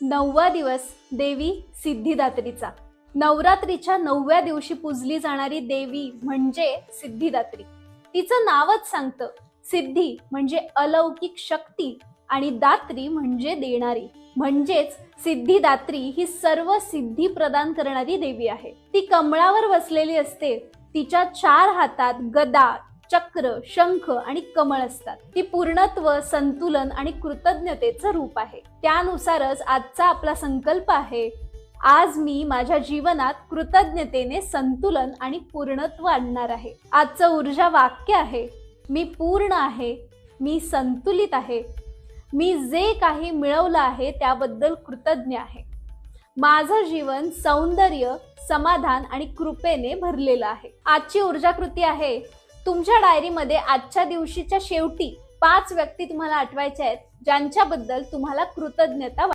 9वा दिवस देवी सिद्धिदात्रीचा. नवरात्रीच्या 9व्या दिवशी पूजली जाणारी देवी म्हणजे सिद्धिदात्री. तिचं नावच सांगतं, सिद्धी म्हणजे अलौकिक शक्ती आणि दात्री म्हणजे देणारी. म्हणजेच सिद्धिदात्री ही सर्व सिद्धी प्रदान करणारी देवी आहे. ती कमळावर बसलेली असते. तिच्या 4 हातात गदा, चक्र, शंख आणि कमळ असतात. ती पूर्णत्व, संतुलन आणि कृतज्ञतेचं रूप आहे. त्यानुसारच आजचा आपला संकल्प आहे, आज मी माझ्या जीवनात कृतज्ञतेने संतुलन आणि पूर्णत्व आणणार आहे. आजचं ऊर्जा वाक्य आहे, मी पूर्ण आहे, मी संतुलित आहे, मी जे काही मिळवलं आहे त्याबद्दल कृतज्ञ आहे. माझं जीवन सौंदर्य, समाधान आणि कृपेने भरलेलं आहे. आजची ऊर्जा कृती आहे, तुमच्या डायरीमध्ये आजच्या दिवशीच्या शेवटी 5 व्यक्ती तुम्हाला आठवायच्या आहेत ज्यांच्याबद्दल तुम्हाला कृतज्ञता